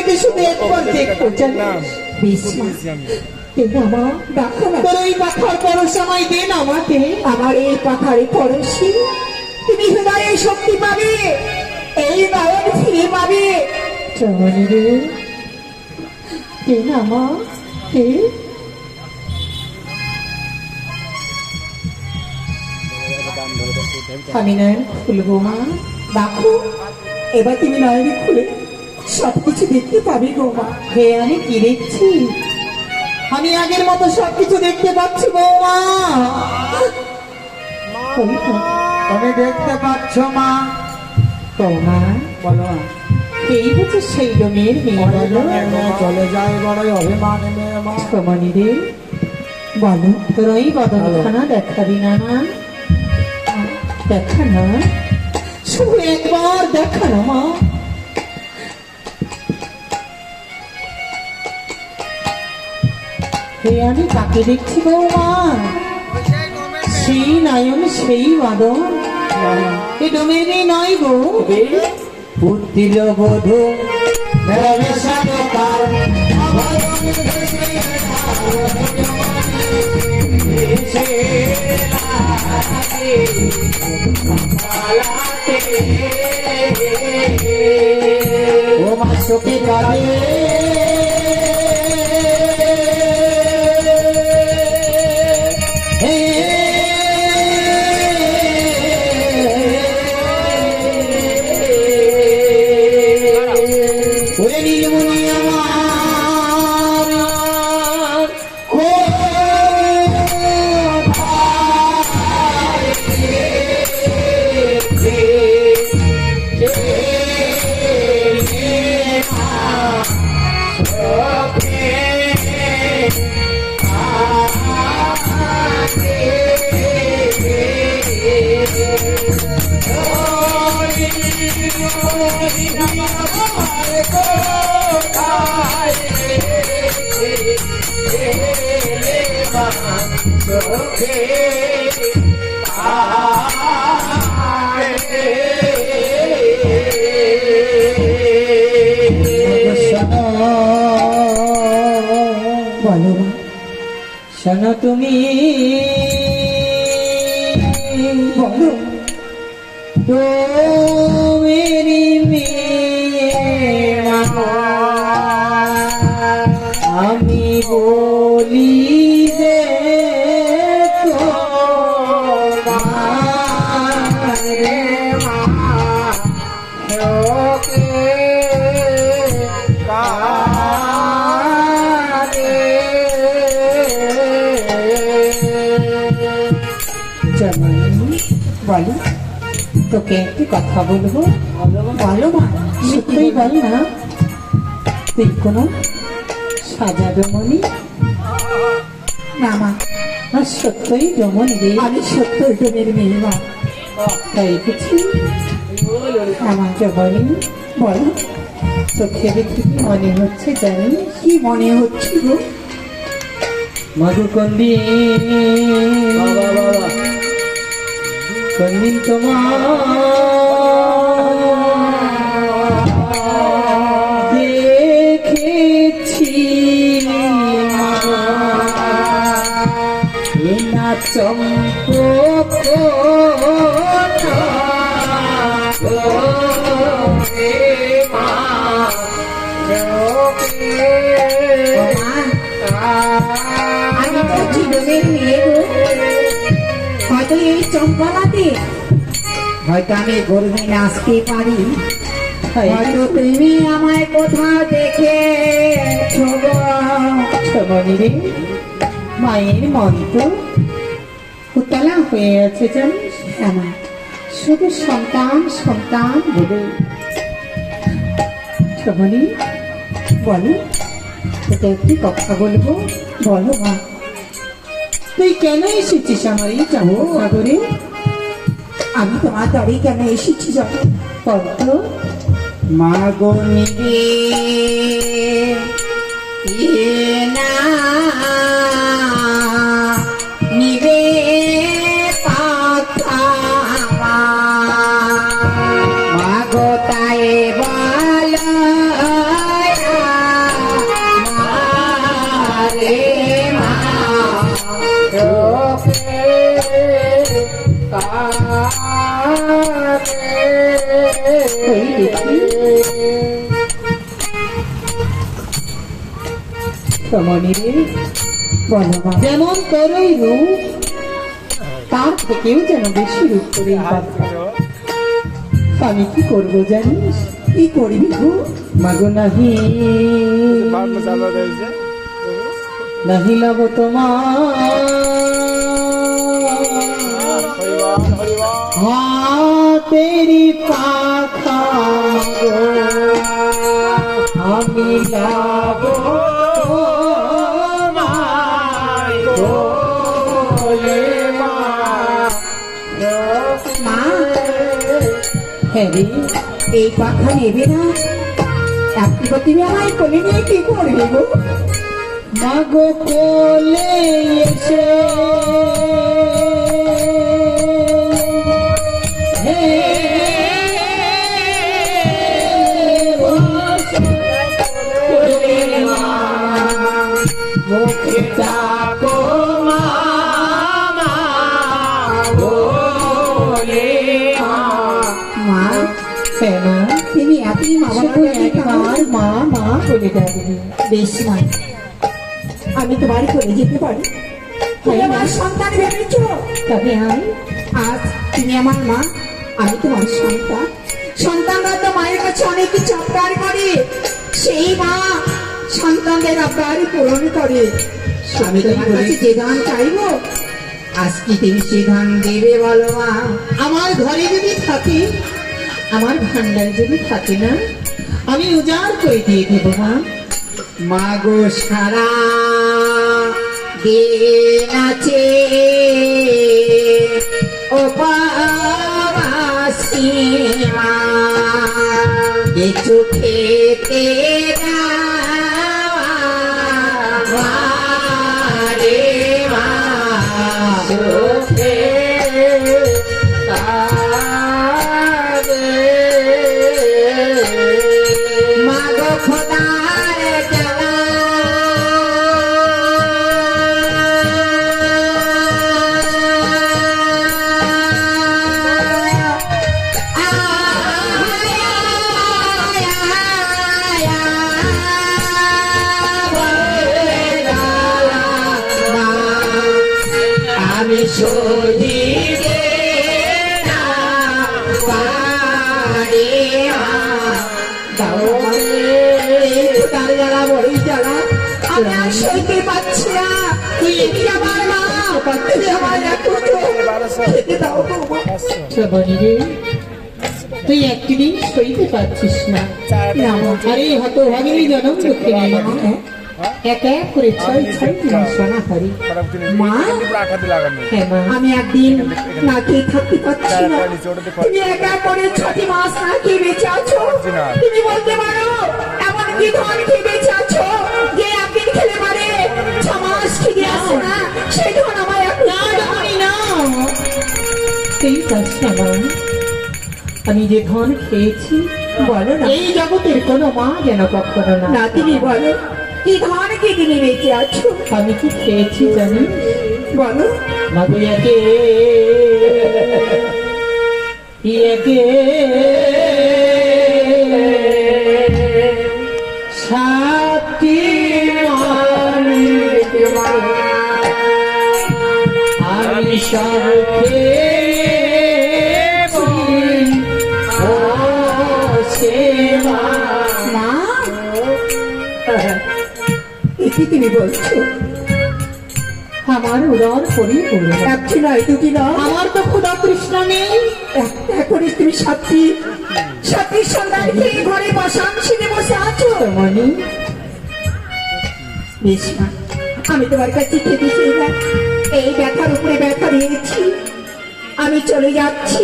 তোকে শুধু একবার দেখবো জানিস। বিশ্বা মা দেখো না, তোর এই পাখার পরশ আমায় দে না আমাকে। আমার এই পাখারে পরশি তুমি হৃদয়ে শক্তি পাবে, এই নয়ন ফিরে পাবে। চমনি রে, কে না মা, কে? আমি নয়ন খুলবো মা। দেখো এবার তুমি নয়নে খুলে সবকিছু দেখতে পাবে গো মা। হে আমি কি দেখছি? আমি আগের মতো সবকিছু দেখতে পাচ্ছি বৌমা। তুমি দেখতে পাচ্ছ মা? বৌমা বলো। এই হচ্ছে সেই রমের মেয়ে বলো। চলে যায় বড়ই অভিমানে মেয়ে মা। চমনি রে বলো, তোর ওই বদনখানা দেখাবি না মা? দেখা না, শুধু একবার দেখা না মা। হে আমি কাকে দেখছি বৌমা? সেই নয়ন সেই বাদন, এ ডোমের মেয়ে নয় গো। পুত্রিল বধূ ও মা চোখে কাঁদে ওরে নীলমণি আমার বলো শোনো তুমি, বলো তো মেরি মেয়ে আমি বলি যে বলো, তোকে একটু কথা বলবো। বলো মা। সত্যই বল না, তুই কোনো সাজা রমণী? না মা, সত্যই রমণী রে? আমি সত্যই ডোমের মেয়ে মা। তাই বুঝি? আমাকে বলি, বলো চোখে দেখি কি মনে হচ্ছে জানি? কি মনে হচ্ছে গো? মধুকন্দি কন্দিন তোমার দেখেছি না চম্পক আমি বলছি ডোমের মেয়ে গো, হয়তো এই চম্পলাতে হয়তো আমি গর্বে নাচতে পারি, হয়তো তুমি আমায় কোথাও দেখেছো গো। রে মায়ের মন তো উতলা হয়ে আছে জানিস? আমার শুধু সন্তান সন্তান বলে। শোভনী বলো, তোকে একটি কথা বলবো। বলো মা। তুই কেন এসেছিস আমার এই সাগরে? আমি তোমার বাড়ি কেন এসেছি জানো? পদ্ম মা গো নিবে না নিবে পাখা মা গো তাই বল দেখি রমণী রে, বলো মা। যেমন তোরই রূপ তার থেকেও যেন বেশি রূপ করে আমি কি করবো জানিস? কি করবি গো? মাগো নাহি নাহি লব তোমার হাতেরি পাখা গো, আমি লব তোমার কোলে মা। মা, হ্যাঁ রে, এই পাখা নেবে না? একটি তুমি আমায় কোলে নিয়ে কি করবে গো? মাগো কোলে এসে হে কোলে মা, মুখে ডাকো মামা কোলে মা। মা, হ্যাঁ মা, তুমি এতই মা বলার শুধু কাছে একবার মা মা বলে ডাকবি। বেশ মা, আমি তোমার কোলে যেতে পারি? তুমি আমার সন্তান ভেবেছো? তবে আমি আজ তুমি আমার মা, আমি তোমার সন্তান। সন্তানরা তো মায়ের কাছে অনেক কিছু আবদার করে, সেই মা সন্তানদের আবদার পূরণ করে। আমি তোমার কাছে যে ধান চাইবো, আজ কি তুমি সে ধান দেবে বলো মা? আমার ঘরে যদি থাকে, আমার ভান্ডার যদি থাকে না, আমি উজাড় করে দিয়ে দেবো মা। মাগো সারা দিন আছে ও পাবাসী মা, কিছু খেতে দাও রে মা, চোখে মাগো খোদার জ্বালা আমি সহিবে না পারি তার জ্বালা বড়ই জ্বালা, আমি আর সইতে পারছি না। তুই আমার মা, তুই আমার একটু খেতে দাও গো মা। শ্রাবণী রে, তুই একদিন সইতে পারছিস না। না মা, আরে হতভাগিনী জনম দুঃখিনী মা, এক এক করে ছয় ছয় দিন সোনা হারি। মা, হ্যাঁ মা, আমি একদিন না খেয়ে থাকতে পারছি না। তুমি একা করে 6টি মাস না খেয়ে বেঁচে আছো। তুমি বলতে পারো এমন কি ধন খেয়ে বেঁচে আছো যে একদিন খেলে পারে 6 মাস খিদে আসে না? সেই ধন আমার এখন না রমণী না, তুই পাস না মা। আমি যে ধন খেয়েছি, বলো না। এই জগতের কোনো মা যেন কখনো না। না তুমি বলো, কি ধন খেয়ে তুমি বেঁচে আছো? আমি কি খেয়েছি জানিস? বলো। মাগো একে একে সাতটি মানিক মা, আমি সব খেয়েছি ও সে মা। মা, কি তুমি বলছো? আমার উদর পরিপূর্ণ, একটি নয়, দুটি নয়, আমার তো ক্ষুধা তৃষ্ণা নেই। একটা করে তুমি সাতটি সন্তান খেয়ে ঘরে বসান সিনে বসে আছো। রমণী, বেশ মা, আমি তোমার কাছে খেতে চাই না। এই ব্যথার উপরে ব্যথা দিয়েছি, আমি চলে যাচ্ছি।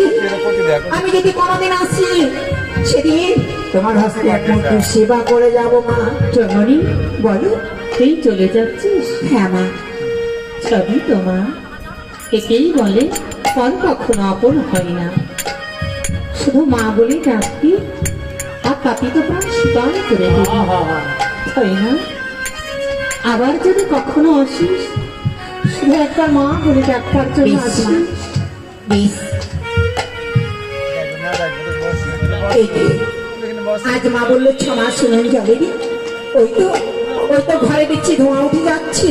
আমি যদি কোনোদিন আসি, সেদিন তোমার হস্তে একমাত্র সেবা করে যাব মা। রমণী, বলো। তুই চলে যাচ্ছিস? হ্যাঁ মা। সবই তো মা, একেই বলে পর কখনো আপন হয় না। শুধু মা বলে ডাকতি আর তাতে তো প্রাণ শীতল করে দিবি, তাই না? আবার যদি কখনো আসিস, শুধু একটা মা বলে ডাক্তার জন্য বেশ মা, আসিস। বেশ। এই যে, আজ মা বললো 6 মাস শুনুন জলেরই ওই তো ঘরে দেখছি ধোঁয়া উঠে যাচ্ছে।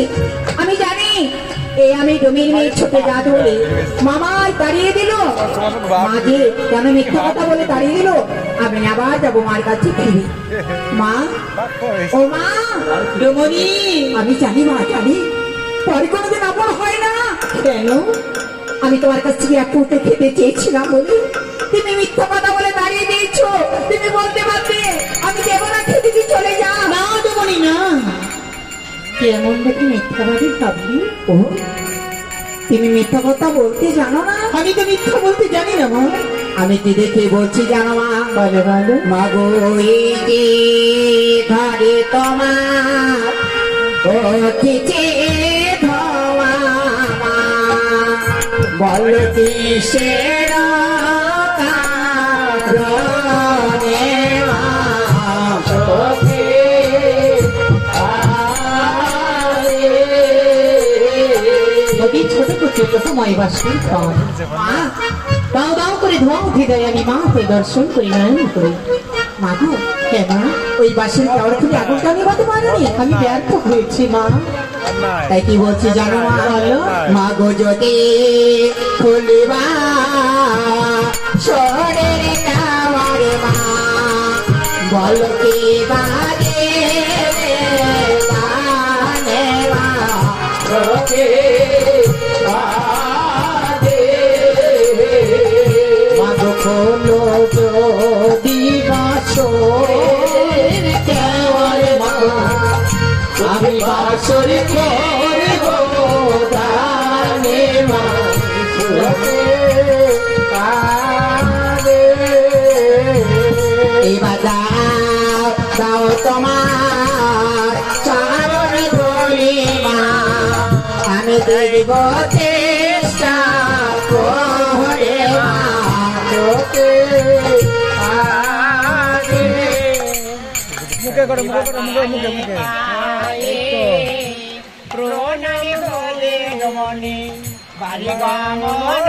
আমি জানি আমি জমির মেয়ে ছোট জাত বলে মামার তাড়িয়ে দিল। মা যে কেন মিথ্যা কথা বলে তাড়িয়ে দিল, আমি আবার যাবো মার কাছে ফিরে। মা, ও মা রমণী, আমি জানি মা, জানি পরে কোনোদিন আপন হয় না। কেন? আমি তোমার কাছ থেকে এক মুহূর্তে খেতে চেয়েছিলাম বলে তুমি মিথ্যা কথা বলে দাঁড়িয়ে দিয়েছো। তুমি বলতে পারতে আমি দেবো না খেতে, তুই চলে যা। না দেবনি না, কেমন দেখে মিথ্যাবাদী ভাবলি? ও, তুমি মিথ্যা কথা বলতে জানো না? আমি তো মিথ্যা বলতে জানি না মা। আমি কি দেখে বলছি জানো মা? বলে বলে মা গো, এই যে ঘরে তোমার উঠেছে ধোঁয়া, বল কিসের কারণে মা চোখে নদী ছোট করছে সময় বাসন মা, দাও দাও করে ধোঁয়া উঠে যায়, আমি মা হয়ে দর্শন করি নয়ন করি। মা গো, কেন? ওই বাসের কেওড়া খুলে আগুনটা নিভাতে পারোনি? আমি ব্যর্থ হয়েছি মা। তাই কি বলছি জানো মা? বলো। মা গো, যদি খুলিবা শরীর কাওয়ার মা, বল কি বাজে গানে মা চোখে বাজে। মা গো, খোলো যদি বাসর কেওয়ার মা, আমি বাসর করব গানে মা চোখে বাজে। এবার দাও দাও তোমার চরণ ধরে মা, আমি দেখব চেষ্টা করে মা চোখে বাজে। মুখে করো, মুখে করো, মুখে মুখে মুখে প্রণাম বলে রমণী বালিকা মন